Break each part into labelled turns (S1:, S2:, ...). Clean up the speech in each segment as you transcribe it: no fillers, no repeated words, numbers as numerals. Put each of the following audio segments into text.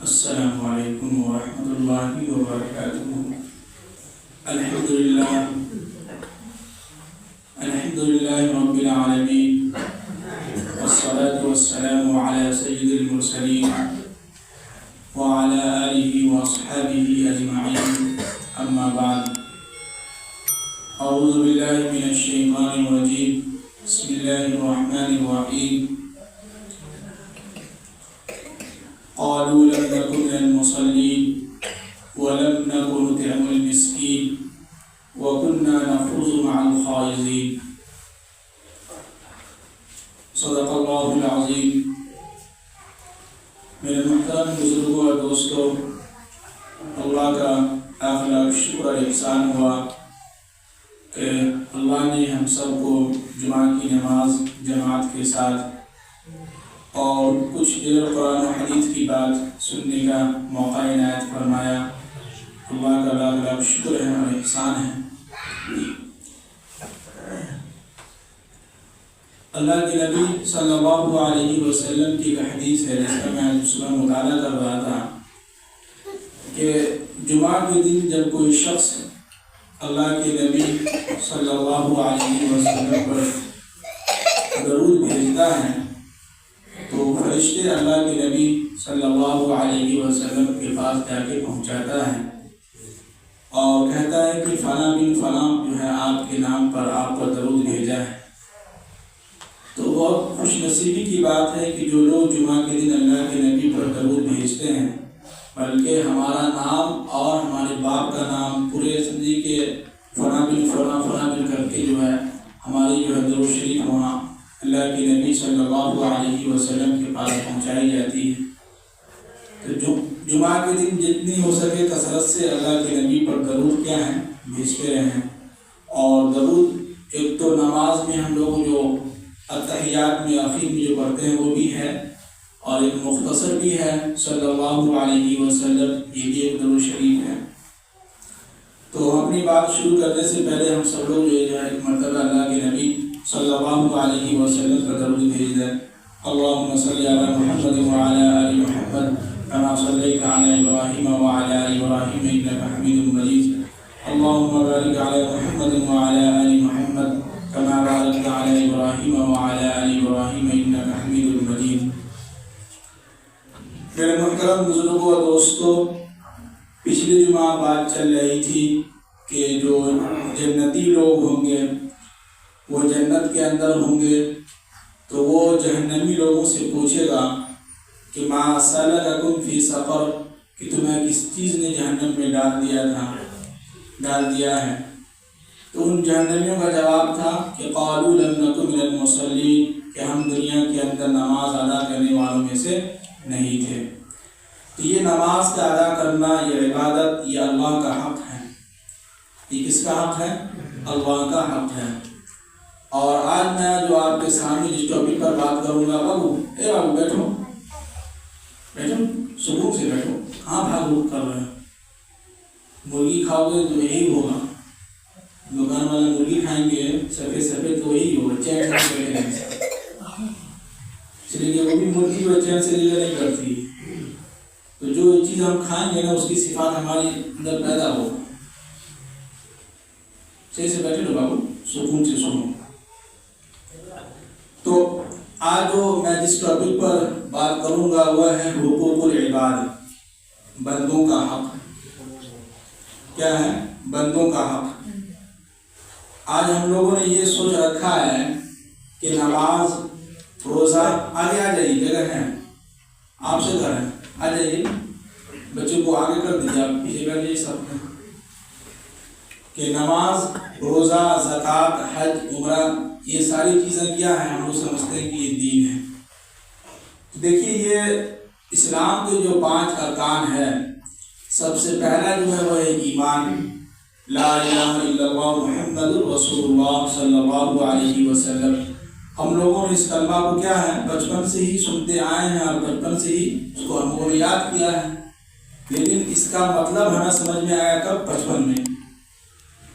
S1: السلام علیکم ورحمۃ اللہ وبرکاتہ۔ الحمد للہ رب العالمین، والصلاة والسلام علی سید المرسلین وعلی آلہ واصحابہ اجمعین، اما بعد۔ اعوذ باللہ من الشیطان الرجیم، بسم اللہ الرحمن الرحیم۔ قالوا لم نكن من المصلين ولم نكن نطعم المسكين وكنا نخوض مع الخائضين۔ صدق اللہ العظیم۔ میرے محترم بزرگوں اور دوستوں، اللہ کا لاکھ لاکھ شکر اور احسان ہوا کہ اللہ نے ہم سب کو جمعہ کی نماز جماعت کے ساتھ اور کچھ دیر قرآن و حدیث کی بات سننے کا موقع عنایت فرمایا۔ اللہ کا لاکھ لاکھ شکر ہے اور احسان ہے۔ اللہ کے نبی صلی اللہ علیہ وسلم کی ایک حدیث ہے جس کا میں صبح مطالعہ کر رہا تھا کہ جمعہ کے دن جب کوئی شخص اللہ کے نبی صلی اللہ علیہ وسلم پر درود بھیجتا ہے تو فرشتے اللہ کے نبی صلی اللہ علیہ وسلم کے پاس جا کے پہنچاتا ہے اور کہتا ہے کہ فلاں بن فلاں جو ہے آپ کے نام پر آپ پر درود بھیجا ہے۔ تو بہت خوش نصیبی کی بات ہے کہ جو لوگ جمعہ کے دن اللہ کے نبی پر درود بھیجتے ہیں، بلکہ ہمارا نام اور ہمارے باپ کا نام پورے زندگی کے فلاں بن فلاں فلاں بن کر کے جو ہے ہماری جو ہے درود شریف وہاں اللہ کے نبی صلی اللہ علیہ وسلم کے پاس پہنچائی جاتی ہے۔ تو جمعہ کے دن جتنی ہو سکے کثرت سے اللہ کے نبی پر درود کیا ہے بھیجتے رہیں۔ اور درود ایک تو نماز میں ہم لوگ جو اتحیات میں آخر میں جو پڑھتے ہیں وہ بھی ہے، اور ایک مختصر بھی ہے صلی اللہ علیہ وسلم، یہ بھی ایک درود شریف ہے۔ تو اپنی بات شروع کرنے سے پہلے ہم سب لوگ جو ہے ایک مرتبہ اللہ کے نبی صلی اللہ علیہ وسلم کا درود بھیج دیں۔ اللہم صلی علی محمد وعلی آل محمد کما صلیت علی ابراہیم وعلی آل ابراہیم انک حمید مجید۔ اللہم بارک علی محمد وعلی آل محمد کما بارکت علی ابراہیم وعلی آل ابراہیم انک حمید مجید۔ میرے محترم بزرگوں اور دوستوں، پچھلی جمعہ بات چل رہی تھی کہ جو جنتی لوگ ہوں گے وہ جنت کے اندر ہوں گے تو وہ جہنمی لوگوں سے پوچھے گا کہ ما سلککم فی سقر، کہ تمہیں کس چیز نے جہنم میں ڈال دیا ہے۔ تو ان جہنمیوں کا جواب تھا کہ قالوا لم نک من المصلین، کہ ہم دنیا کے اندر نماز ادا کرنے والوں میں سے نہیں تھے۔ تو یہ نماز کا ادا کرنا، یہ عبادت، یہ اللہ کا حق ہے۔ یہ کس کا حق ہے؟ اللہ کا حق ہے۔ اور آج میں جو آپ کے سامنے جس ٹاپک پر بات کروں گا، بابو بیٹھو سکون سے بیٹھو، کہاں بھاگ بھوک کر رہے ہیں؟ مرغی کھاؤ گے تو یہی ہوگا، دکان والا مرغی کھائیں گے سفید سفید تو یہی ہوگا، چین سے بیٹھے رہیں، اس لیے وہ بھی مرغی جو چین سے لیے نہیں کرتی۔ تو جو چیز ہم کھائیں گے نا اس کی صفات ہمارے اندر پیدا ہو۔ صحیح سے بیٹھے رہو بابو، سکون سے سنو۔ تو آج جو میں جس ٹاپک پر بات کروں گا وہ ہے حقوق العباد، بندوں کا حق۔ کیا ہے؟ بندوں کا حق۔ آج ہم لوگوں نے یہ سوچ رکھا ہے کہ نماز، روزہ، آگے آ جائیے، جگہ ہے آپ سے گھر ہے، آ جائیے، بچوں کو آگے کر دیجیے، آپ پیچھے بیٹھ جائیے سب میں، کہ نماز، روزہ، زکوٰۃ، حج، عمرہ، یہ ساری چیزیں کیا ہیں؟ ہم لوگ سمجھتے ہیں کہ یہ دین ہے۔ دیکھیے، یہ اسلام کے جو 5 ارکان ہیں، سب سے پہلا جو ہے وہ ہے ایمان، لا الہ الا اللہ محمد رسول اللہ صلی اللہ علیہ وسلم۔ ہم لوگوں نے اس کلمہ کو کیا ہے بچپن سے ہی سنتے آئے ہیں اور بچپن سے ہی اس کو ہم لوگوں نے یاد کیا ہے، لیکن اس کا مطلب ہمیں سمجھ میں آیا کب؟ بچپن میں۔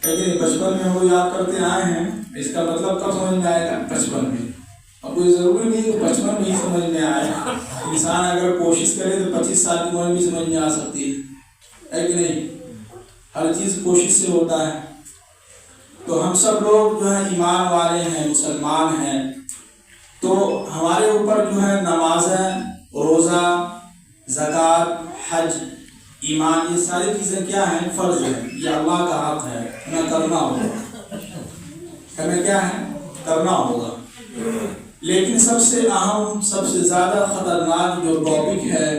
S1: لیکن بچپن میں ہم لوگ یاد کرتے آئے ہیں، اس کا مطلب کب سمجھ میں آئے گا؟ بچپن میں۔ اب کوئی ضروری نہیں کہ 55 میں ہی سمجھ میں آئے. انسان اگر کوشش کرے تو 25 سال کی عمر بھی سمجھ میں آ سکتی ہے کہ نہیں؟ ہر چیز کوشش سے ہوتا ہے. تو ہم سب لوگ جو ہے ایمان والے ہیں، مسلمان ہیں، تو ہمارے اوپر جو ہے نمازیں، روزہ، زکوٰۃ، حج، ایمان، یہ ساری چیزیں کیا ہیں؟ فرض ہیں. یہ اللہ کا حق ہے، ہمیں کرنا ہوگا. ہمیں کیا ہے؟ کرنا ہوگا. لیکن سب سے اہم، سب سے زیادہ خطرناک جو ٹاپک ہے،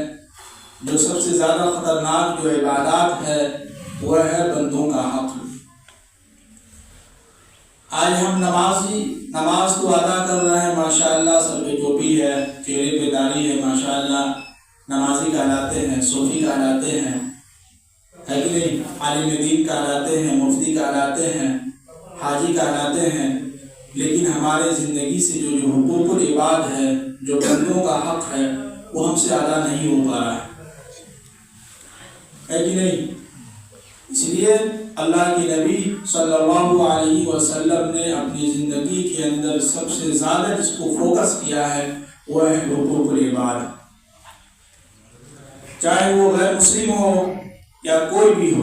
S1: جو سب سے زیادہ خطرناک جو عبادات ہے، وہ ہے بندوں کا حق. آج ہم نماز تو ادا کر رہے ہیں، ماشاءاللہ، سر پہ ٹوپی ہے، چہرے پہ داڑھی ہے، ماشاءاللہ، نمازی کہلاتے ہیں، صوفی کہلاتے ہیں، ہے کہ نہیں؟ عالم دین کہلاتے ہیں، مفتی کہلاتے ہیں، حاجی کہلاتے ہیں. لیکن ہمارے زندگی سے جو حقوق العباد ہے، جو بندوں کا حق ہے، وہ ہم سے ادا نہیں ہو پا رہا ہے کہ نہیں؟ اس لیے اللہ کے نبی صلی اللہ علیہ وسلم نے اپنی زندگی کے اندر سب سے زیادہ جس کو فوکس کیا ہے وہ ہے حقوق العباد. چاہے وہ غیر مسلم ہو یا کوئی بھی ہو،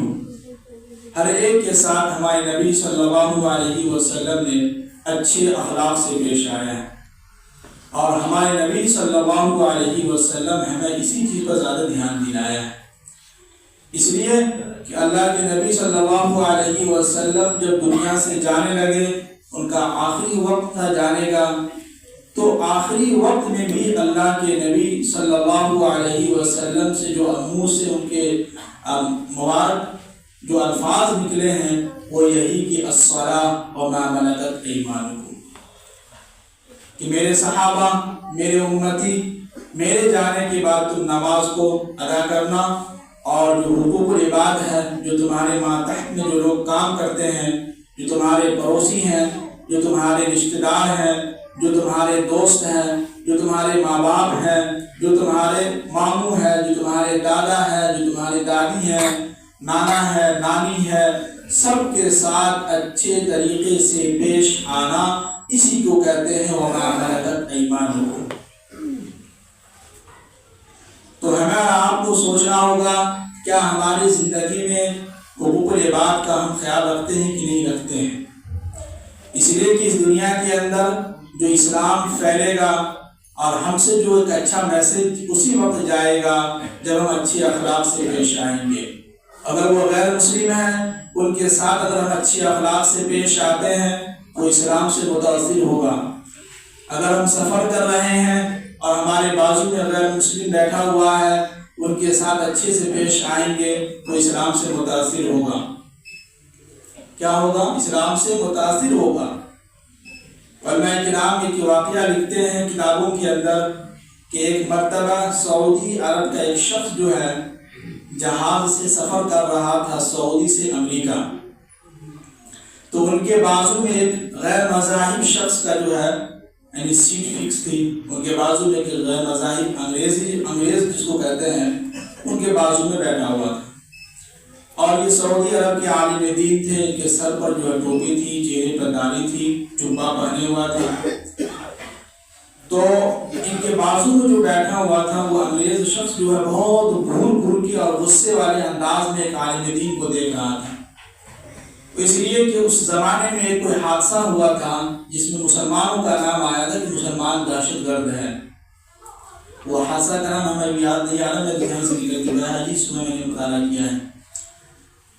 S1: ہر ایک کے ساتھ ہمارے نبی صلی اللہ علیہ وسلم نے اچھے اخلاق سے پیش آیا ہے. اور ہمارے نبی صلی اللہ علیہ وسلم ہمیں اسی چیز پر زیادہ دھیان دلایا ہے. اس لیے کہ اللہ کے نبی صلی اللہ علیہ وسلم جب دنیا سے جانے لگے، ان کا آخری وقت تھا جانے کا، تو آخری وقت میں بھی اللہ کے نبی صلی اللہ علیہ وسلم سے جو منہ سے ان کے مبارک جو الفاظ نکلے ہیں وہ یہی کہ الصلاۃ وما ملکت ایمانکم، کہ میرے صحابہ، میرے امتی، میرے جانے کے بعد تم نماز کو ادا کرنا، اور جو حقوق العباد ہے، جو تمہارے ماتحت میں جو لوگ کام کرتے ہیں، جو تمہارے پڑوسی ہیں، جو تمہارے رشتہ دار ہیں، جو تمہارے دوست ہیں، جو تمہارے ماں باپ ہیں، جو تمہارے ماموں ہیں، جو تمہارے دادا ہیں، جو تمہاری دادی ہیں، نانا ہے، نانی ہے، سب کے ساتھ اچھے طریقے سے پیش آنا، اسی کو کہتے ہیں وما ملکت ایمانکم. تو ہمیں آپ کو سوچنا ہوگا کیا ہماری زندگی میں حقوق العباد کا ہم خیال رکھتے ہیں کہ نہیں رکھتے ہیں. اس لیے کہ اس دنیا کے اندر جو اسلام پھیلے گا اور ہم سے جو ایک اچھا میسج اسی وقت جائے گا جب ہم اچھے اخلاق سے پیش آئیں گے. اگر وہ غیر مسلم ہیں، ان کے ساتھ اگر ہم اچھے اخلاق سے پیش آتے ہیں تو اسلام سے متاثر ہوگا. اگر ہم سفر کر رہے ہیں اور ہمارے بازو میں غیر مسلم بیٹھا ہوا ہے، ان کے ساتھ اچھے سے پیش آئیں گے تو اسلام سے متاثر ہوگا. کیا ہوگا؟ اسلام سے متاثر ہوگا. علماء کرام ایک واقعہ لکھتے ہیں کتابوں کے اندر کہ ایک مرتبہ سعودی عرب کا ایک شخص جو ہے جہاز سے سفر کر رہا تھا سعودی سے امریکہ. تو ان کے بازو میں ایک غیر مذاہب شخص کا جو ہے یعنی سیٹ فکس تھی، ان کے بازو میں ایک غیر مذاہب انگریز جس کو کہتے ہیں، ان کے بازو میں بیٹھا ہوا تھا. اور یہ سعودی عرب کے عالم دین تھے، ان کے سر پر جو ہے ٹوپی تھی، چہرے پر داڑھی تھی، جبہ پہنے ہوا تھا. تو ان کے بازو میں جو بیٹھا ہوا تھا وہ انگریز شخص جو ہے بہت گھور کے اور غصے والے انداز میں ایک عالم دین کو دیکھ رہا تھا. اس لیے کہ اس زمانے میں ایک کوئی حادثہ ہوا تھا جس میں مسلمانوں کا نام آیا تھا کہ مسلمان دہشت گرد ہے. وہ حادثہ کا نام ہمیں یاد نہیں آ رہا، میں ذہن سے نکل چکا ہے، حدیث میں نے مطالعہ کیا ہے.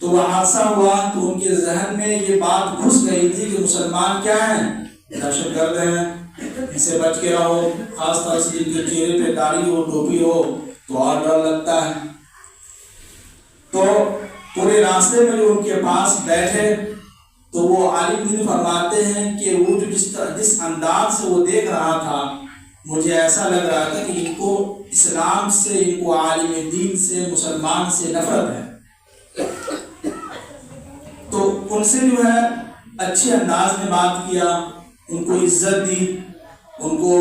S1: تو وہ حادثہ ہوا تو ان کے ذہن میں یہ بات گھس گئی تھی کہ مسلمان کیا ہیں؟ دہشت گرد ہیں، ان سے بچ کے رہو. خاص طور سے جن کے چہرے پہ داڑھی ہو، ٹوپی ہو تو اور ڈر لگتا ہے. تو پورے راستے میں جو ان کے پاس بیٹھے تو وہ عالم دین فرماتے ہیں کہ وہ جو جس انداز سے وہ دیکھ رہا تھا، مجھے ایسا لگ رہا تھا کہ ان کو اسلام سے، ان کو عالم دین سے، مسلمان سے نفرت ہے. تو ان سے جو ہے اچھے انداز میں بات کیا، ان کو عزت دی، ان کو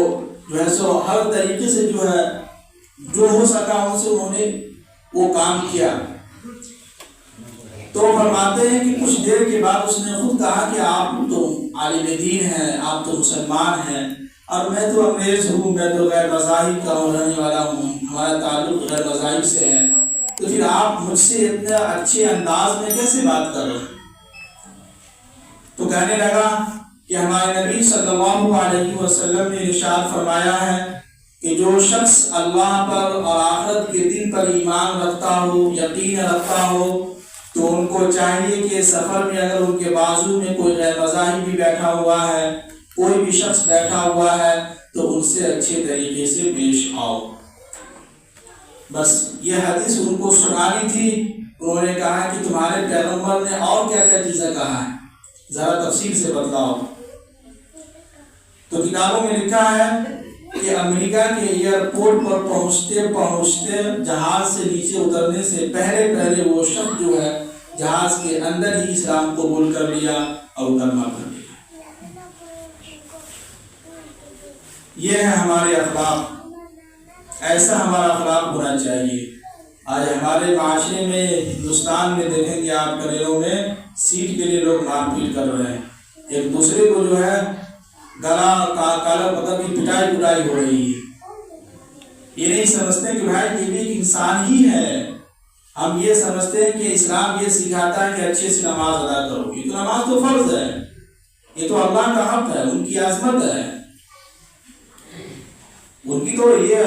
S1: جو ہے سو ہر طریقے سے جو ہے جو ہو سکا ان سے انہوں نے وہ کام کیا. تو فرماتے ہیں کہ کچھ دیر کے بعد اس نے خود کہا کہ آپ تو عالم دین ہیں، آپ تو مسلمان ہیں، اور میں تو انگریز ہوں، میں تو غیر مذاہب کا رہنے والا ہوں، ہمارا تعلق غیر مذاہب سے ہے، تو پھر آپ مجھ سے اتنا اچھے انداز میں کیسے بات کر رہے ہیں؟ تو کہنے لگا کہ ہمارے نبی صلی اللہ علیہ وسلم نے ارشاد فرمایا ہے کہ جو شخص اللہ پر اور آخرت کے دن پر ایمان رکھتا ہو، یقین رکھتا ہو، تو ان کو چاہیے کہ سفر میں اگر ان کے بازو میں کوئی غیر مذاہب بھی بیٹھا ہوا ہے، کوئی بھی شخص بیٹھا ہوا ہے، تو ان سے اچھے طریقے سے پیش آؤ۔ بس یہ حدیث ان کو سنانی تھی۔ انہوں نے کہا کہ تمہارے پیغمبر نے اور کیا کیا چیزیں کہا ہے، ذرا تفصیل سے بتلاؤ۔ تو کتابوں میں لکھا ہے کہ امریکہ کے ایئرپورٹ پر پہنچتے جہاز سے نیچے اترنے سے پہلے وہ شخص جو ہے جہاز کے اندر ہی اسلام قبول کر لیا اور کلمہ پڑھ لیا۔ یہ ہے ہمارے اخلاق، ایسا ہمارا اخلاق ہونا چاہیے۔ آج ہمارے معاشرے میں، ہندوستان میں دیکھیں گے آپ کریلوں میں سیٹ کے لیے لوگ مار پیٹ کر رہے ہیں، ایک دوسرے کو جو ہے گلا کالا پتھر کی پٹائی ہو رہی ہے۔ یہ نہیں سمجھتے کہ بھائی یہ بھی ایک انسان ہی ہے۔ ہم یہ سمجھتے ہیں کہ اسلام یہ سکھاتا ہے کہ اچھے سے نماز ادا کرو، یہ تو نماز تو فرض ہے، یہ تو اللہ کا حق ہے، ان کی عظمت ہے، ان کی تو یہ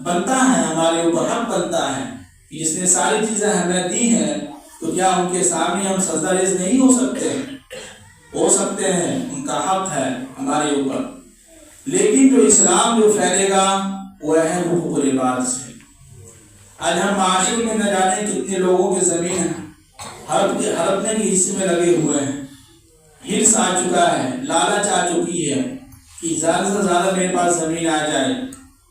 S1: بنتا ہے، ہمارے اوپر حق بنتا ہے کہ جس نے ساری چیزیں ہمیں دی ہیں، تو کیا ان کے سامنے ہم سجدہ ریز نہیں ہو سکتے ہیں؟ ان کا حق ہے ہمارے اوپر۔ لیکن جو اسلام جو پھیلے گا وہ ہے حقوق العباد سے۔ آج ہم معاشرے میں نہ جانے کتنے لوگوں کے زمین ہڑپنے کے حصے میں لگے ہوئے ہیں، ہرس آ چکا ہے، لالچ آ چکی ہے کہ زیادہ سے زیادہ میرے پاس زمین آ جائے،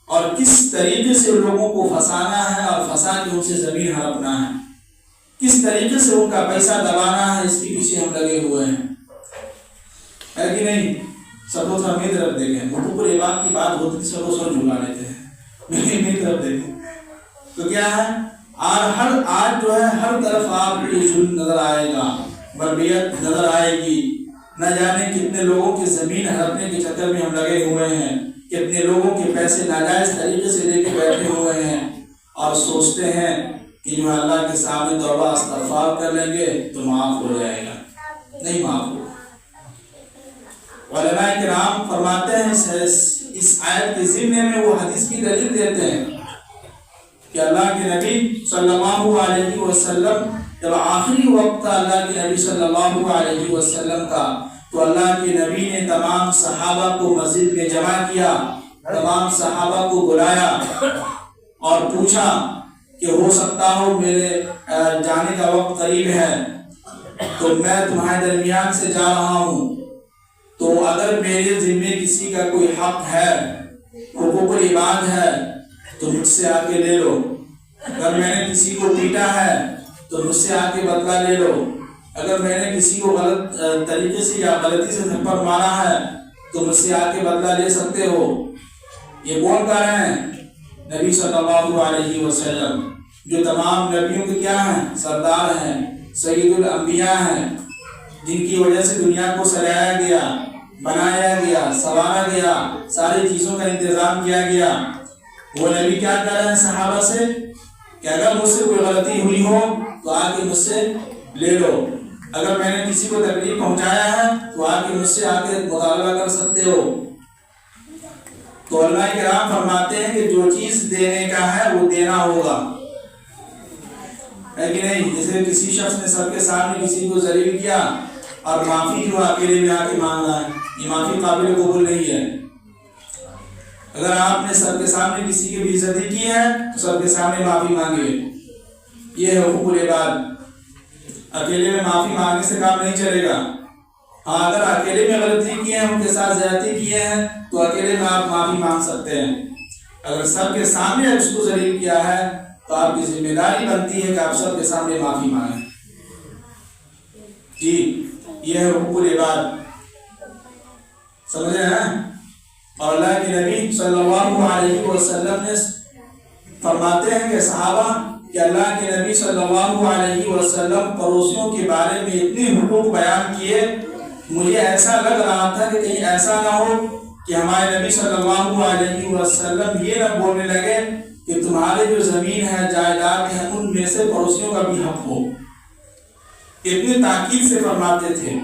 S1: اور کس طریقے سے لوگوں کو پھنسانا ہے اور پھنسا کے ان سے زمین ہڑپنا ہے، کس طریقے سے ان کا پیسہ دبانا ہے، اس کے پیچھے ہم لگے ہوئے ہیں، ہے کہ نہیں؟ سب لوگ میری طرف دیکھیں، حقوق العباد کی بات ہوتی ہے سب لوگ سر جھکا لیتے ہیں، میری طرف دیکھیں تو کیا ہے؟ آج جو ہے ہر طرف آپ کو ظلم نظر آئے گا، بربریت نظر آئے گی، نہ جانے کتنے لوگوں کی زمین ہڑپنے کے چکر میں ہم لگے ہوئے ہیں، کتنے لوگوں کے پیسے ناجائز طریقے سے لے کے بیٹھے ہوئے ہیں، اور سوچتے ہیں کہ جو اللہ کے سامنے توبہ استغفار کر لیں گے تو معاف ہو جائے گا۔ نہیں معاف ہوگا۔ علماء کرام فرماتے ہیں اس آیت کے ضمن میں وہ حدیث کی دلیل دیتے ہیں کہ اللہ کے نبی صلی اللہ علیہ وسلم جب آخری وقت تھا اللہ کے نبی صلی اللہ علیہ وسلم کا، تو اللہ کے نبی نے تمام صحابہ کو مسجد میں جمع کیا، تمام صحابہ کو بلایا اور پوچھا کہ ہو سکتا ہو میرے جانے کا وقت قریب ہے، تو میں تمہارے درمیان سے جا رہا ہوں، تو اگر میرے ذمے کسی کا کوئی حق ہے، حقوق العباد ہے، تو مجھ سے آ کے لے لو۔ اگر میں نے کسی کو پیٹا ہے تو مجھ سے آ کے بدلہ لے لو۔ اگر میں نے کسی کو غلط طریقے سے یا غلطی سے تھپڑ مارا ہے تو مجھ سے آ کے بدلہ لے سکتے ہو۔ یہ کون کہہ رہے ہیں؟ نبی صلی اللہ علیہ وسلم، جو تمام نبیوں کے کیا ہیں؟ سردار ہیں، سید الانبیاء ہیں، جن کی وجہ سے دنیا کو سجایا گیا، بنایا گیا، سنوارا گیا، ساری چیزوں کا انتظام کیا گیا۔ وہ نبی کیا کہہ رہے ہیں صحابہ سے کہ اگر مجھ سے کوئی غلطی ہوئی ہو تو آ کے مجھ سے لے لو، اگر میں نے کسی کو تکلیف پہنچایا ہے تو آ کے مجھ سے آ کے مطالبہ کر سکتے ہو۔ تو علماء کرام فرماتے ہیں کہ جو چیز دینے کا ہے وہ دینا ہوگا، ہے کہ نہیں؟ جیسے کسی شخص نے سب کے سامنے کسی کو ذلیل کیا اور معافی جو اکیلے میں آ کے مانگ رہا ہے، یہ معافی قابل قبول نہیں ہے۔ اگر آپ نے سب کے سامنے کسی کی بے عزتی کی ہے تو سب کے سامنے معافی مانگے، یہ ہے حقوق العباد۔ اکیلے میں معافی مانگنے سے کام نہیں چلے گا۔ ہاں، اگر اکیلے میں غلطی کی ہے، ان کے ساتھ زیادتی کیے ہیں، تو اکیلے میں آپ معافی مانگ سکتے ہیں۔ اگر سب کے سامنے اس کو ذلیل کیا ہے تو آپ کی ذمہ داری بنتی ہے کہ آپ سب کے سامنے معافی مانگیں۔ جی، یہ ہے حقوق العباد، سمجھے ہیں؟ اور اللہ کے نبی صلی اللہ علیہ وسلم نے فرماتے ہیں کہ صحابہ کہ اللہ کے نبی صلی اللہ علیہ وسلم پڑوسیوں کے بارے میں اتنے حقوق بیان کیے، مجھے ایسا لگ رہا تھا کہ کہیں ایسا نہ ہو کہ ہمارے نبی صلی اللہ علیہ وسلم یہ نہ بولنے لگے کہ تمہارے جو زمین ہے جائیداد ہے ان میں سے پڑوسیوں کا بھی حق ہو. اتنی تاکید سے فرماتے تھے،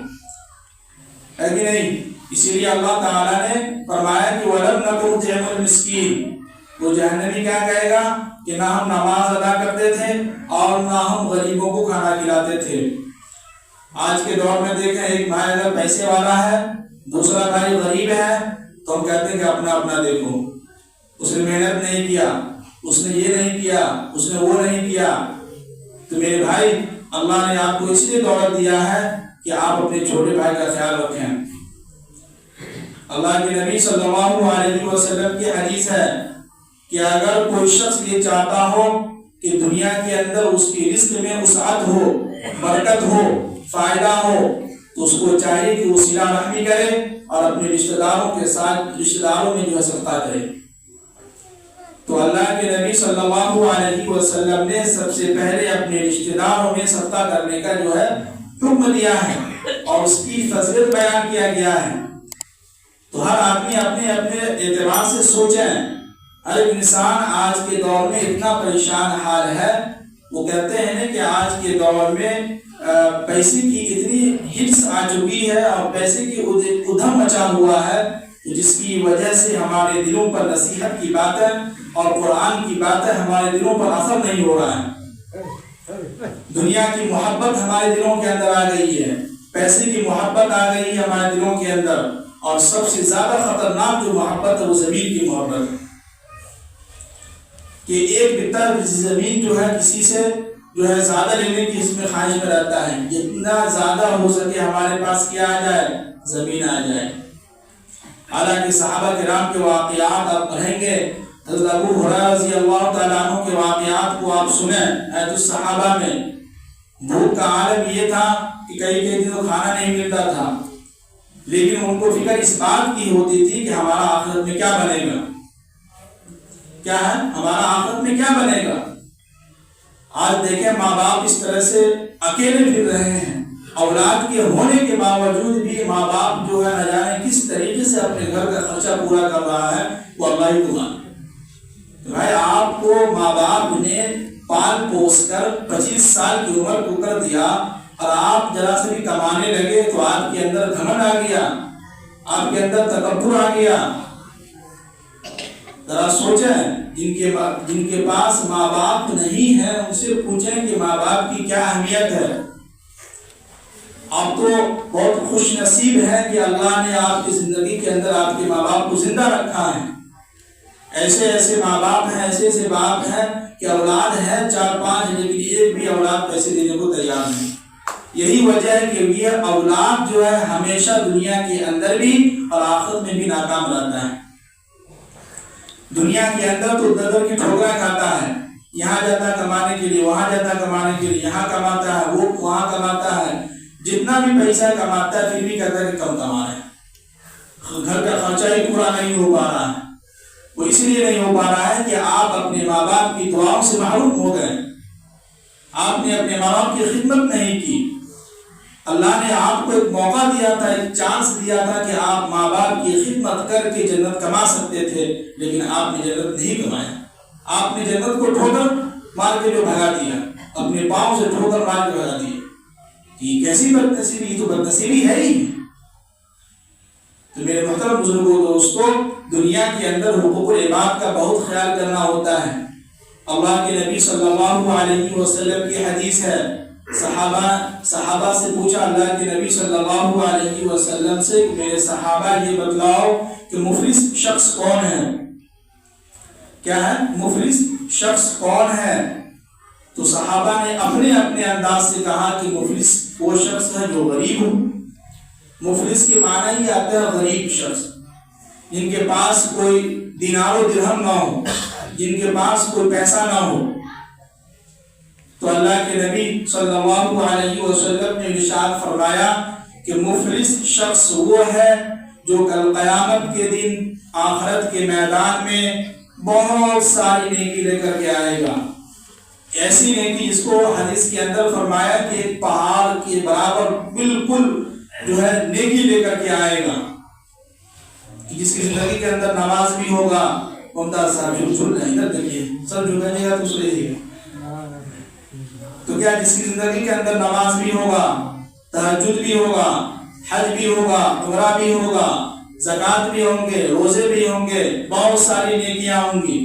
S1: ہے کہ نہیں؟ اسی لیے اللہ تعالیٰ نے فرمایا کہ وَلَمْ نَكُ نُطْعِمُ الْمِسْكِينَ. وہ جہنمی کیا کہے گا کہ نہ ہم نماز ادا کرتے تھے اور نہ ہم غریبوں کو کھانا کھلاتے تھے. آج کے دور میں دیکھیں، ایک بھائی اگر پیسے والا ہے، دوسرا بھائی غریب ہے، تو ہم کہتے ہیں کہ اپنا اپنا دیکھو، اس نے محنت نہیں کیا، اس نے یہ نہیں کیا، اس نے وہ نہیں کیا. تو میرے بھائی، اللہ نے آپ کو اس لیے دولت دیا ہے کہ آپ اپنے چھوٹے بھائی کا خیال رکھیں. اللہ کے نبی صلی اللہ علیہ وسلم کی حدیث ہے کہ اگر کوئی شخص یہ چاہتا ہو کہ دنیا کے اندر اس کی رزق میں وسعت ہو، برکت ہو، فائدہ ہو، تو اس کو چاہیے کہ وہ صلہ رحمی کرے اور اپنے رشتہ داروں کے ساتھ رشتہ داروں میں جو ہے صدقہ کرے. تو اللہ کے نبی صلی اللہ علیہ وسلم نے سب سے پہلے اپنے رشتہ داروں میں صدقہ کرنے کا جو ہے حکم دیا ہے اور اس کی فضیلت بیان کیا گیا ہے. تو ہر آدمی اپنے اپنے اعتبار سے سوچیں. ہر ایک انسان آج کے دور میں اتنا پریشان حال ہے. وہ کہتے ہیں کہ آج کے دور میں پیسے کی اتنی ہرس آ چکی ہے اور پیسے کی ادھم مچا ہوا ہے، جس کی وجہ سے ہمارے دلوں پر نصیحت کی باتیں اور قرآن کی باتیں ہمارے دلوں پر اثر نہیں ہو رہا ہے. دنیا کی محبت ہمارے دلوں کے اندر آ گئی ہے، پیسے کی محبت آ گئی ہے ہمارے دلوں کے اندر، اور سب سے زیادہ خطرناک جو محبت ہے وہ زمین کی محبت ہے. کہ ایک بتر زمین جو ہے کسی سے جو ہے زیادہ لینے کی اس میں خواہش میں رہتا ہے، جتنا زیادہ ہو سکے ہمارے پاس کیا آ جائے، زمین آ جائے. حالانکہ صحابہ کرام کے واقعات آپ پڑھیں گے، حضرت ابو ہریرہ رضی اللہ تعالیٰ عنہ کے واقعات کو آپ سنیں. حیات الصحابہ میں بھوک کا عالم یہ تھا کہ کئی دنوں کھانا نہیں ملتا تھا، لیکن ان کو فکر اس بات کی ہوتی تھی کہ ہمارا آخرت میں کیا بنے گا. کیا ہے ہمارا آخرت میں کیا بنے گا. آج دیکھیں ماں باپ اس طرح سے اکیلے پھر رہے ہیں، اولاد کے ہونے کے باوجود بھی ماں باپ جو ہے نہ جانے کس طریقے سے اپنے گھر کا خرچہ پورا کر رہا ہے، وہ اللہ ہی کو جانے. بھائی آپ کو ماں باپ نے پال پوس کر 25 سال کی عمر کو کر دیا اور آپ ذرا سے بھی کمانے لگے تو آپ کے اندر گھمنڈ آ گیا، آپ کے اندر تکبر آ گیا. ذرا سوچیں، جن کے پاس ماں باپ نہیں ہے ان سے پوچھیں کہ ماں باپ کی کیا اہمیت ہے. آپ تو بہت خوش نصیب ہیں کہ اللہ نے آپ کی زندگی کے اندر آپ کے ماں باپ کو زندہ رکھا ہے. ایسے ایسے ماں باپ ہیں، ایسے ایسے باپ ہیں کہ اولاد ہے 4-5 لیکن ایک بھی اولاد پیسے دینے کو تیار نہیں. یہی وجہ ہے کہ یہ اولاد جو ہے ہمیشہ دنیا کے اندر بھی اور آخرت میں بھی ناکام رہتا ہے. دنیا کے اندر تو در کی ٹھوکریں کھاتا ہے، یہاں جاتا ہے کمانے کے لیے، وہاں جاتا ہے کمانے کے لیے، یہاں کماتا ہے، وہ وہاں کماتا ہے، جتنا بھی پیسہ کماتا ہے پھر بھی کہتا ہے کہ کم کما رہے ہیں، گھر کا خرچہ ہی پورا نہیں ہو پا رہا ہے. وہ اس لیے نہیں ہو پا رہا ہے کہ آپ اپنے ماں باپ کی دعاؤں سے محروم ہو گئے، آپ نے اپنے ماں باپ کی خدمت نہیں کی. اللہ نے آپ کو ایک موقع دیا تھا، ایک چانس دیا تھا کہ آپ ماں باپ کی خدمت کر کے جنت کما سکتے تھے، لیکن آپ نے جنت نہیں کمایا. آپ نے جنت کو ٹھوکر مار کے جو بھگا دیا، اپنے پاؤں سے ٹھوکر مار کے بھگا دیا. یہ کیسی بدنصیبی، یہ تو بدنصیبی ہے ہی. تو میرے محترم بزرگوں دوستو، دنیا کے اندر حقوق العباد کا بہت خیال کرنا ہوتا ہے. اللہ کے نبی صلی اللہ علیہ وسلم کی حدیث ہے، صحابہ سے پوچھا اللہ کے نبی صلی اللہ علیہ وسلم سے کہ میرے صحابہ یہ بتلاؤ کہ مفلس شخص کون ہے. کیا ہے مفلس شخص کون ہے؟ تو صحابہ نے اپنے اپنے انداز سے کہا کہ مفلس وہ شخص ہے جو غریب ہو. مفلس کے معنی ہی آتا ہے غریب شخص، جن کے پاس کوئی دینار و درہم نہ ہو، جن کے پاس کوئی پیسہ نہ ہو. تو اللہ کے نبی صلی اللہ علیہ وسلم نے ارشاد فرمایا کہ مفلس شخص وہ ہے جو کل قیامت کے دن آخرت کے میدان میں بہت ساری نیکی لے کر کے آئے گا. ایسی نیکی جس کو حدیث کے اندر فرمایا کہ ایک پہاڑ کے برابر بالکل جو ہے نیکی لے کر کے آئے گا. جس کی زندگی کے اندر نماز بھی ہوگا، ممتاز صاحب جھل رہے ہیں، ادھر دیکھیے سب جھکنے گا تو سو رہیے گا، تو کیا جس کی زندگی کے اندر نماز بھی ہوگا، تہجد بھی ہوگا، حج بھی ہوگا، عمرہ بھی ہوگا، زکوٰۃ بھی ہوں گے، روزے بھی ہوں گے، بہت ساری نیکیاں ہوں گی،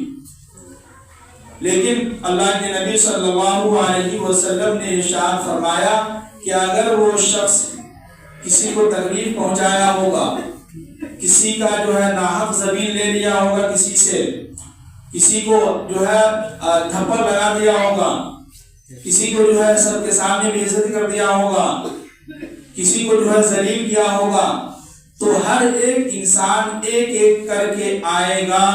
S1: لیکن اللہ کے نبی صلی اللہ علیہ وسلم نے ارشاد فرمایا کہ اگر وہ شخص کسی کو تکلیف پہنچایا ہوگا، کسی کا جو ہے ناحق زمین لے لیا ہوگا، کسی سے کسی کو جو ہے تھپڑ لگا دیا ہوگا، کسی کو جو ہے سب کے سامنے بے عزتی کر دیا ہوگا، کسی کو جو ہے ذلیل کیا ہوگا، تو ہر ایک انسان ایک ایک کر کے آئے گا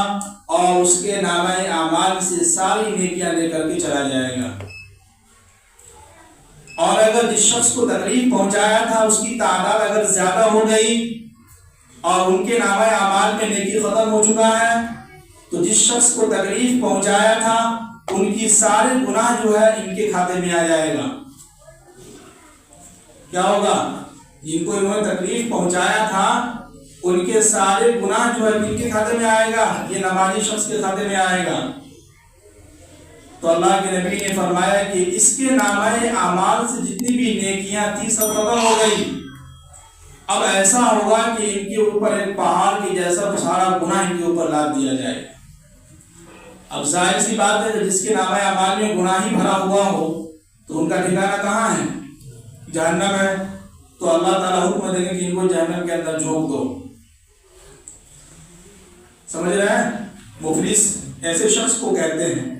S1: اور اس کے نامہ اعمال سے ساری نیکیاں لے کر کے چلا جائے گا۔ اور اگر جس شخص کو تکلیف پہنچایا تھا اس کی تعداد اگر زیادہ ہو گئی اور ان کے نامہ اعمال میں نیکی ختم ہو چکا ہے، تو جس شخص کو تکلیف پہنچایا تھا ان کی سارے گناہ جو ہے ان کے کھاتے میں آ جائے گا۔ کیا ہوگا؟ جن کو انہوں نے تکلیف پہنچایا تھا ان کے سارے گناہ جو ہے ان کے کھاتے میں آئے گا، یہ نمازی شخص کے کھاتے میں آئے گا۔ تو اللہ کے نبی نے فرمایا کہ اس کے نامہ اعمال سے جتنی بھی نیکیاں تھی سب ختم ہو گئی، اب ایسا ہوگا کہ ان کے اوپر ایک پہاڑ کی جیسا سارا گناہ ان کے اوپر لاد دیا جائے۔ اب ظاہر سی بات ہے کہ جس کے نامہ اعمال میں گناہ ہی بھرا ہوا ہو تو ان کا ٹھکانہ کہاں ہے؟ جہنم ہے۔ تو اللہ تعالیٰ حکم دیں گے کہ ان کو جہنم کے اندر جھونک دو۔ سمجھ رہے ہیں؟ مفلس ایسے شخص کو کہتے ہیں۔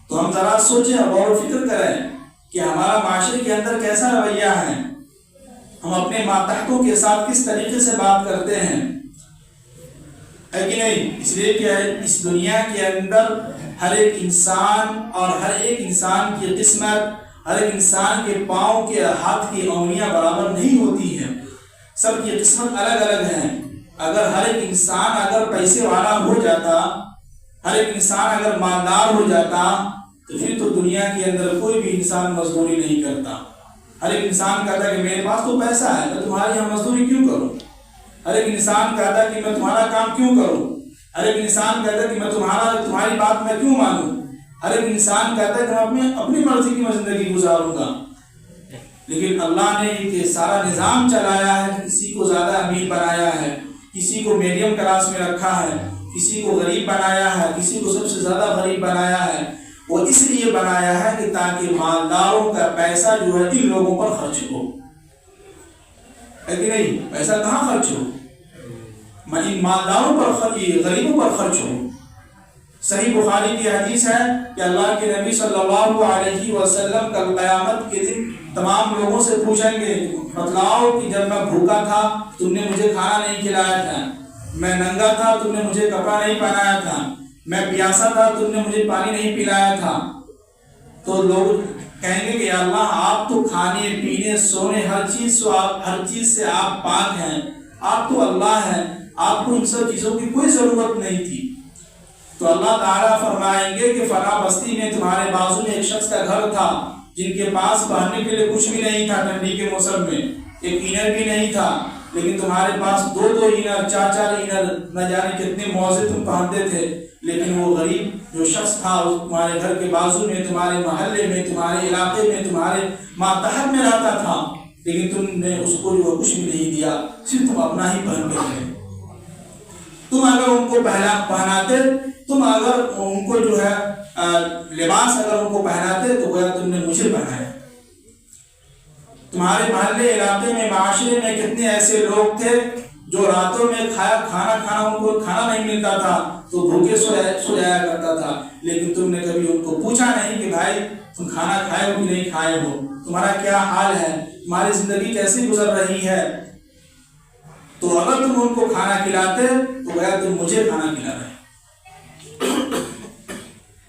S1: تو ہم ذرا سوچیں، غور و فکر کریں کہ ہمارا معاشرے کے اندر کیسا رویہ ہے، ہم اپنے ماتحتوں کے ساتھ کس طریقے سے بات کرتے ہیں، ہے کہ نہیں؟ اس لیے کہ اس دنیا کے اندر ہر ایک انسان اور ہر ایک انسان کی قسمت، ہر ایک انسان کے پاؤں کے ہاتھ کی انگلیاں برابر نہیں ہوتی ہیں، سب کی قسمت الگ الگ ہیں۔ اگر ہر ایک انسان اگر پیسے والا ہو جاتا، ہر ایک انسان اگر مالدار ہو جاتا، تو پھر تو دنیا کے اندر کوئی بھی انسان مزدوری نہیں کرتا۔ ہر ایک انسان کہتا ہے کہ میرے پاس تو پیسہ ہے، میں تمہاری یہاں مزدوری کیوں کروں؟ ہر ایک انسان کہتا ہے کہ میں تمہارا کام کیوں کروں؟ ہر ایک انسان کہتا ہے کہ میں تمہاری بات میں کیوں مانوں؟ ہر ایک انسان کہتا ہے کہ میں اپنی مرضی کی زندگی گزاروں گا۔ لیکن اللہ نے یہ سارا نظام چلایا ہے، کسی کو زیادہ امیر بنایا ہے، کسی کو میڈیم کلاس میں رکھا ہے، کسی کو غریب بنایا ہے، کسی کو سب سے زیادہ غریب بنایا ہے۔ وہ اس لیے بنایا ہے کہ تاکہ مالداروں کا پیسہ جو ہے ان لوگوں پر خرچ ہو، ہے کہ نہیں؟ پیسہ کہاں خرچ ہو؟ ان مالداروں پر، غریبوں پر خرچ ہو۔ صحیح بخاری کی حدیث ہے کہ اللہ کے نبی صلی اللہ علیہ وسلم کل قیامت کے دن تمام لوگوں سے پوچھیں گے، بتلاؤ کہ جب میں بھوکا تھا تم نے مجھے کھانا نہیں کھلایا تھا، میں ننگا تھا تم نے مجھے کپڑا نہیں پہنایا تھا، میں پیاسا تھا تم نے مجھے پانی نہیں پلایا تھا۔ تو لوگ کہیں گے کہ اللہ آپ تو کھانے پینے سونے ہر چیز سے آپ پاک ہیں، آپ تو اللہ ہیں، آپ کو ان سب چیزوں کی کوئی ضرورت نہیں تھی۔ تو اللہ تعالیٰ فرمائیں گے کہ فلاں بستی میں تمہارے بازو میں ایک شخص کا گھر تھا جن کے پاس پہننے کے لیے کچھ بھی نہیں تھا، ٹھنڈی کے موسم میں ایک اینر بھی نہیں تھا، لیکن تمہارے پاس دو اینر، چار اینر، نہ جانے کتنے موزے تم پہنتے تھے، لیکن وہ غریب جو شخص تھا تمہارے گھر کے بازو میں، تمہارے محلے میں، تمہارے علاقے میں، تمہارے ماتحت میں رہتا تھا، لیکن تم نے اس کو جو کچھ بھی نہیں دیا، صرف تم اپنا ہی پہن کے رہے۔ تم اگر ان کو پہناتے، تم اگر ان کو جو ہے لباس اگر ان کو پہناتے تو گویا تم نے مجھے پہنایا۔ تمہارے محلے علاقے میں، معاشرے میں کتنے ایسے لوگ تھے جو راتوں میں کھانا ان کو کھانا نہیں ملتا تھا تو بھوکے سو جایا کرتا تھا، لیکن تم نے کبھی ان کو پوچھا نہیں کہ بھائی تم کھانا کھائے ہو کہ نہیں کھائے ہو، تمہارا کیا حال ہے، تمہاری زندگی کیسی گزر رہی ہے۔ تو اگر تم ان کو کھانا کھلاتے تو گویا تم مجھے کھانا کھلا رہے۔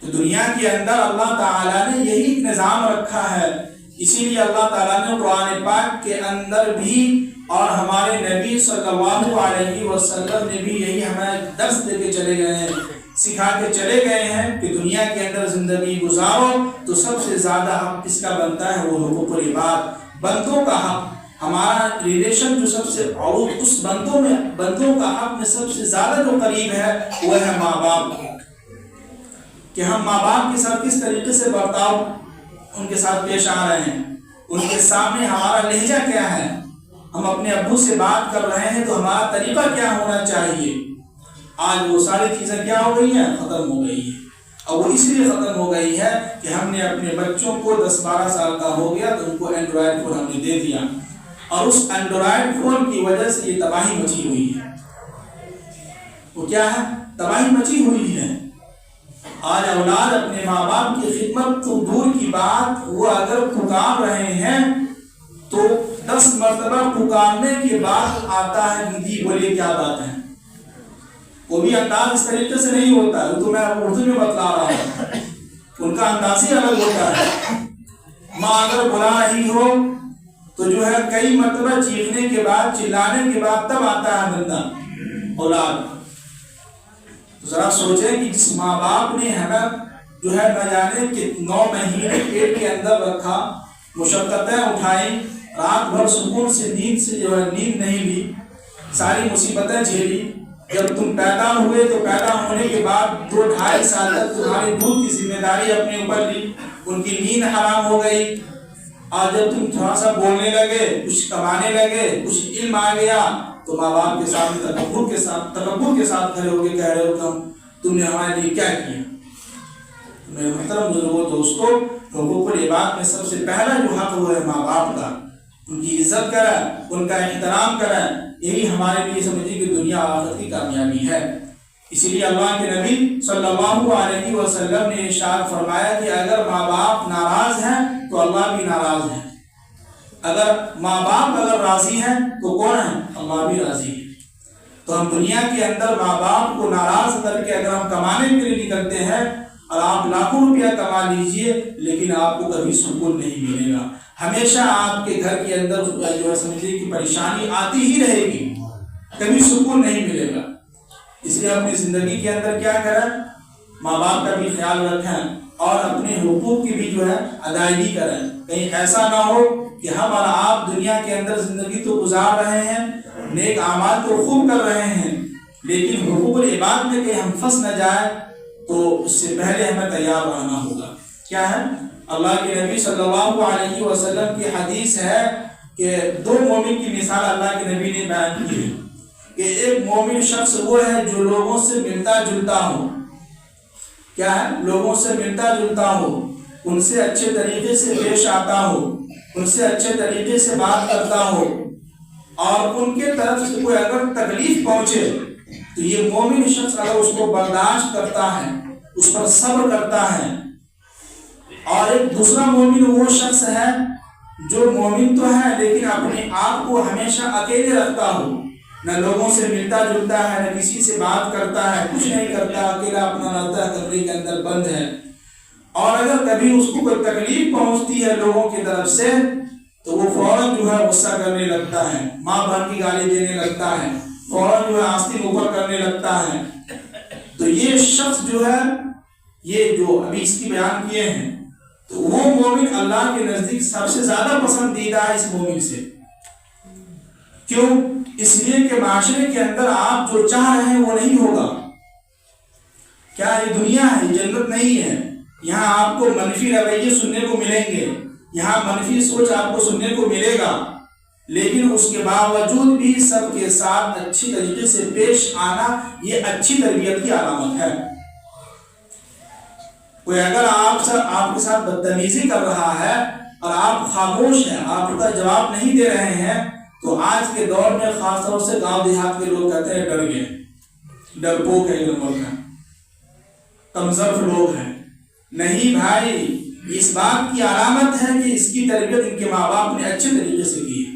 S1: تو دنیا کے اندر اللہ تعالیٰ نے یہی نظام رکھا ہے، اسی لیے اللہ تعالیٰ نے قرآن پاک کے اندر بھی اور ہمارے نبی صلی اللہ علیہ وسلم نے بھی یہی ہمیں درس دے کے چلے گئے ہیں، سکھا کے چلے گئے ہیں کہ دنیا کے اندر زندگی گزارو تو سب سے زیادہ حق کس کا بنتا ہے؟ وہ حقوق العباد، بندوں کا حق۔ ہمارا ریلیشن جو سب سے اور اس بندوں کا حق میں سب سے زیادہ جو قریب ہے وہ ہے ماں باپ، کہ ہم ماں باپ کے ساتھ کس طریقے سے برتاؤ ان کے ساتھ پیش آ رہے ہیں، ان کے سامنے ہمارا لہجہ کیا ہے، ہم اپنے ابو سے بات کر رہے ہیں تو ہمارا طریقہ کیا ہونا چاہیے۔ آج وہ ساری چیزیں کیا ہو گئی ہیں، ختم ہو گئی ہیں، اور وہ اس لیے ختم ہو گئی ہے کہ ہم نے اپنے بچوں کو 10-12 سال کا ہو گیا تو ان کو اینڈرائڈ فون ہم نے دے دیا، اور اس اینڈرائڈ فون کی وجہ سے یہ تباہی مچی ہوئی ہے۔ وہ کیا ہے، تباہی مچی ہوئی ہے۔ آج اولاد اپنے ماں باپ کی خدمت تو دور کی بات، وہ اگر پکار رہے ہیں تو 10 مرتبہ پکارنے کے بعد آتا ہے کہ جی بولیے کیا بات ہے۔ وہ بھی انداز اس طریقے سے نہیں ہوتا ہے، تو میں اردو میں بتلا رہا ہوں، ان کا انداز ہی الگ ہوتا ہے۔ ماں اگر بلا رہی ہو تو جو ہے کئی مرتبہ چیخنے کے بعد، چلانے کے بعد تب آتا ہے بندہ اولاد۔ تو ذرا سوچیں کہ جس ماں باپ نے ہمیں جو ہے نہ جانے کہ 9 مہینے پیٹ کے اندر رکھا، مشقتیں اٹھائی، رات بھر سکون سے نیند سے جو ہے نیند نہیں لی، ساری مصیبتیں جھیلی، جب تم پیدا ہوئے تو پیدا ہونے کے بعد 2-2.5 سال تک تمہارے دودھ کی ذمہ داری اپنے اوپر لی، ان کی نیند حرام ہو گئی، اور جب تم تھوڑا سا بولنے لگے، کچھ کمانے لگے، کچھ علم آ گیا تو ماں باپ کے سامنے تکبر کے ساتھ کھڑے ہو کے کہہ رہے ہو کہ تم نے ہمارے لیے کیا کیا۔ میرے محترم بزرگوں دوستوں، حقوق العباد میں سب سے پہلا جو حق وہ ہے ماں باپ کا، ان کی عزت کریں، ان کا احترام کریں، یہی ہمارے لیے سمجھیے کہ دنیا اور آخرت کی کامیابی ہے۔ اسی لیے اللہ کے نبی صلی اللہ علیہ وسلم نے ارشاد فرمایا کہ اگر ماں باپ ناراض ہیں تو اللہ بھی ناراض ہے، اگر ماں باپ اگر راضی ہیں تو کون ہے، اللہ بھی راضی ہے۔ تو ہم دنیا کے اندر ماں باپ کو ناراض کر کے اگر ہم کمانے کے لیے نکلتے ہیں اور آپ لاکھوں روپیہ کما لیجئے لیکن آپ کو کبھی سکون نہیں ملے گا، ہمیشہ آپ کے گھر کے اندر جو ہے سمجھیے کہ پریشانی آتی ہی رہے گی، کبھی سکون نہیں ملے گا۔ اس لیے اپنی زندگی کے اندر کیا کریں، ماں باپ کا بھی خیال رکھیں اور اپنے حقوق کی بھی جو ہے ادائیگی کریں۔ کہیں ایسا نہ ہو کہ ہم اور آپ دنیا کے اندر زندگی تو گزار رہے ہیں، نیک اعمال تو خوب کر رہے ہیں، لیکن حقوق العباد میں کہ ہم پھنس نہ جائیں تو اس سے پہلے ہمیں تیار رہنا ہوگا۔ کیا ہے، اللہ کے نبی صلی اللہ علیہ وسلم کی حدیث ہے کہ 2 مومن کی مثال اللہ کے نبی نے بیان کی ہے کہ ایک مومن شخص وہ ہے جو لوگوں سے ملتا جلتا ہو، کیا ہے، لوگوں سے ملتا جلتا ہو، ان سے اچھے طریقے سے پیش آتا ہو، ان سے اچھے طریقے سے بات کرتا ہو، اور ان کے طرف سے کوئی اگر تکلیف پہنچے تو یہ مومن شخص اگر اس کو برداشت کرتا ہے، اس پر صبر کرتا ہے۔ اور ایک دوسرا مومن وہ شخص ہے جو مومن تو ہے لیکن اپنے آپ کو ہمیشہ اکیلے رکھتا ہو، نہ لوگوں سے ملتا جلتا ہے، نہ کسی سے بات کرتا ہے، کچھ نہیں کرتا، اکیلا اپنا رہتا ہے، کمرے کے اندر بند ہے، اور اگر کبھی اس کو کوئی تکلیف پہنچتی ہے لوگوں کی طرف سے تو وہ فوراً جو ہے غصہ کرنے لگتا ہے، ماں بہن کی گالی دینے لگتا ہے، فوراً جو ہے آستین اوپر کرنے لگتا ہے۔ تو یہ شخص جو ہے، یہ جو ابھی اس کی بیان کیے ہیں، تو وہ مومن اللہ کے نزدیک سب سے زیادہ پسندیدہ ہے اس مومن سے۔ کیوں؟ اس لیے کہ معاشرے کے اندر آپ جو چاہ رہے ہیں وہ نہیں ہوگا۔ کیا یہ دنیا ہے، یہ جنت نہیں ہے، یہاں آپ کو منفی رویے سننے کو ملیں گے، یہاں منفی سوچ آپ کو سننے کو ملے گا، لیکن اس کے باوجود بھی سب کے ساتھ اچھی طریقے سے پیش آنا یہ اچھی تربیت کی علامت ہے۔ کوئی اگر آپ کے ساتھ بدتمیزی کر رہا ہے اور آپ خاموش ہیں، آپ کا جواب نہیں دے رہے ہیں، تو آج کے دور میں خاص طور سے گاؤں دیہات کے لوگ کہتے ہیں ڈر گئے، ڈرپوک ہے، کمزرف لوگ ہیں۔ نہیں بھائی، اس بات کی علامت ہے کہ اس کی تربیت ان کے ماں باپ نے اچھے طریقے سے کی ہے،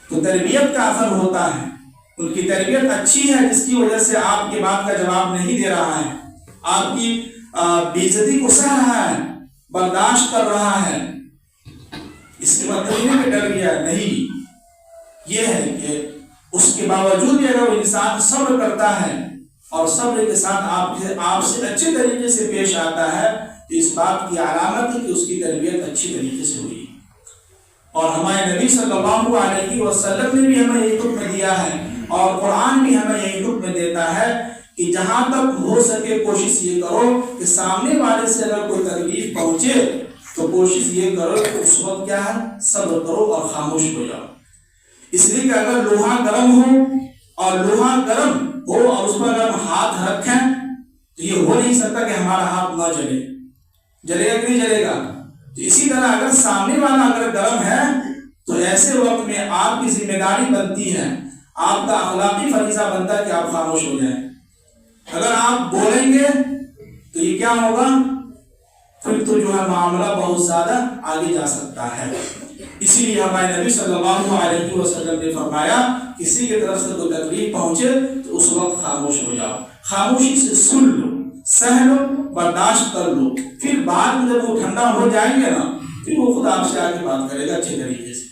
S1: تو تربیت کا اثر ہوتا ہے، ان کی تربیت اچھی ہے جس کی وجہ سے آپ کی بات کا جواب نہیں دے رہا ہے، آپ کی بے عزتی کو سہ رہا ہے، برداشت کر رہا ہے۔ اس کے مطلب نہیں کہ ڈر گیا، نہیں، یہ ہے کہ اس کے باوجود بھی اگر وہ انسان صبر کرتا ہے اور صبر کے ساتھ آپ سے اچھے طریقے سے پیش آتا ہے تو اس بات کی علامت ہے کہ اس کی تربیت اچھی طریقے سے ہوئی۔ اور ہمارے نبی صلی اللہ علیہ وسلم نے بھی ہمیں یہی حکم دیا ہے، اور قرآن بھی ہمیں یہی حکم دیتا ہے کہ جہاں تک ہو سکے کوشش یہ کرو کہ سامنے والے سے اگر کوئی تکلیف پہنچے تو کوشش یہ کرو کہ اس وقت کیا ہے، صبر کرو اور خاموش ہو جاؤ۔ اس لیے کہ اگر لوہا گرم ہو اور لوہا گرم ہو اور اس پر اگر ہم ہاتھ رکھیں تو یہ ہو نہیں سکتا کہ ہمارا ہاتھ نہ جلے، جلے گا کہ نہیں جلے گا؟ تو اسی طرح اگر سامنے والا اگر گرم ہے تو ایسے وقت میں آپ کی ذمہ داری بنتی ہے، آپ کا اخلاقی فریضہ بنتا ہے کہ آپ خاموش ہو جائیں۔ اگر آپ بولیں گے تو یہ کیا ہوگا، پھر تو جو ہے معاملہ بہت زیادہ آگے جا سکتا ہے۔ اسی لیے ہمارے نبی صلی اللہ علیہ وسلم نے فرمایا کسی کی طرف سے کوئی تکلیف پہنچے تو اس وقت خاموش ہو جاؤ، خاموشی سے سن لو، سہ لو، برداشت کر لو، پھر بعد میں جب وہ ٹھنڈا ہو جائیں گے نا پھر وہ خود آپ سے آگے بات کرے گا اچھے طریقے سے۔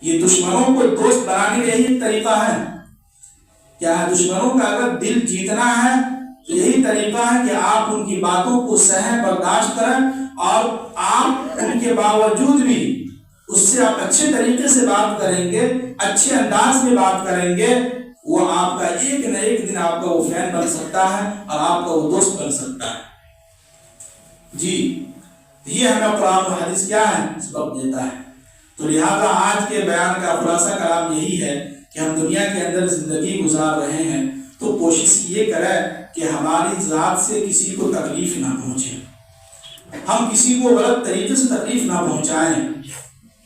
S1: یہ دشمنوں کو دوست بنانے کا یہی طریقہ ہے۔ کیا ہے؟ دشمنوں کا اگر دل جیتنا ہے تو یہی طریقہ ہے کہ آپ ان کی باتوں کو سہیں، برداشت کریں، اور آپ ان کے باوجود بھی اس سے آپ اچھے طریقے سے بات کریں گے، اچھے انداز میں بات کریں گے، وہ آپ کا ایک نہ ایک دن آپ کا وہ فین بن سکتا ہے اور آپ کا وہ دوست بن سکتا ہے۔ جی، یہ ہمیں قرآن و حدیث کیا ہے، سبق دیتا ہے۔ تو لہذا آج کے بیان کا خلاصہ کلام یہی ہے کہ ہم دنیا کے اندر زندگی گزار رہے ہیں تو کوشش یہ کریں کہ ہماری ذات سے کسی کو تکلیف نہ پہنچے، ہم کسی کو غلط طریقے سے تکلیف نہ پہنچائیں،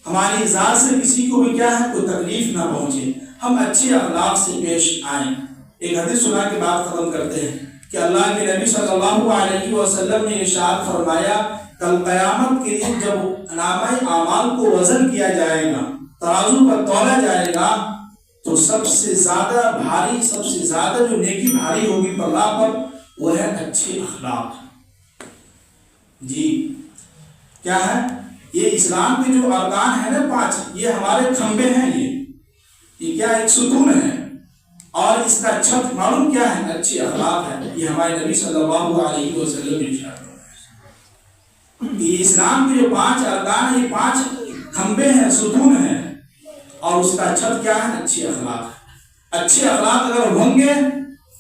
S1: ہماری ذات سے کسی کو بھی کیا ہے کوئی تکلیف نہ پہنچے، ہم اچھے اخلاق سے پیش آئیں۔ ایک حدیث سنا کے بات ختم کرتے ہیں کہ اللہ کے نبی صلی اللہ علیہ وسلم نے ارشاد فرمایا کل قیامت کے دن جب نامہ اعمال کو وزن کیا جائے گا، ترازو پر تولا جائے گا، تو سب سے زیادہ بھاری، سب سے زیادہ جو نیکی بھاری ہوگی اللہ پر وہ ہے اچھے اخلاق۔ جی، کیا ہے؟ یہ اسلام کے جو ارکان ہیں نا 5، یہ ہمارے کھمبے ہیں، یہ کیا ایک ستون ہے، اور اس کا چھت معلوم کیا ہے، اچھے اخلاق ہے۔ یہ ہمارے نبی صلی اللہ علیہ وسلم نے ارشاد فرمایا۔ یہ اسلام کے جو 5 ارکان ہیں، یہ 5 کھمبے ہیں، ستون ہیں، اور اس کا چھت کیا ہے، اچھے اخلاق۔ اچھے اخلاق اگر ہوں گے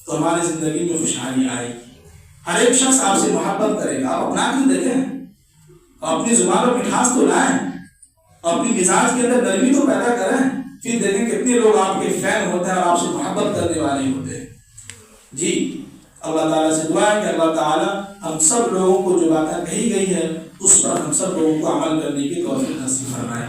S1: تو ہماری زندگی میں خوشحالی آئے گی، ہر ایک شخص آپ سے محبت کرے گا۔ آپ اپنا کے دیکھیں، اپنی زبان پر مٹھاس تو لائیں، اپنی مزاج کے اندر نرمی تو پیدا کریں، پھر دیکھیں کتنے لوگ آپ کے فین ہوتے ہیں اور آپ سے محبت کرنے والے ہوتے ہیں۔ جی، اللہ تعالیٰ سے دعا ہے کہ اللہ تعالیٰ ہم سب لوگوں کو جو باتیں کہی گئی ہے اس پر ہم سب لوگوں کو عمل کرنے کی توفیق نصیب فرمائے۔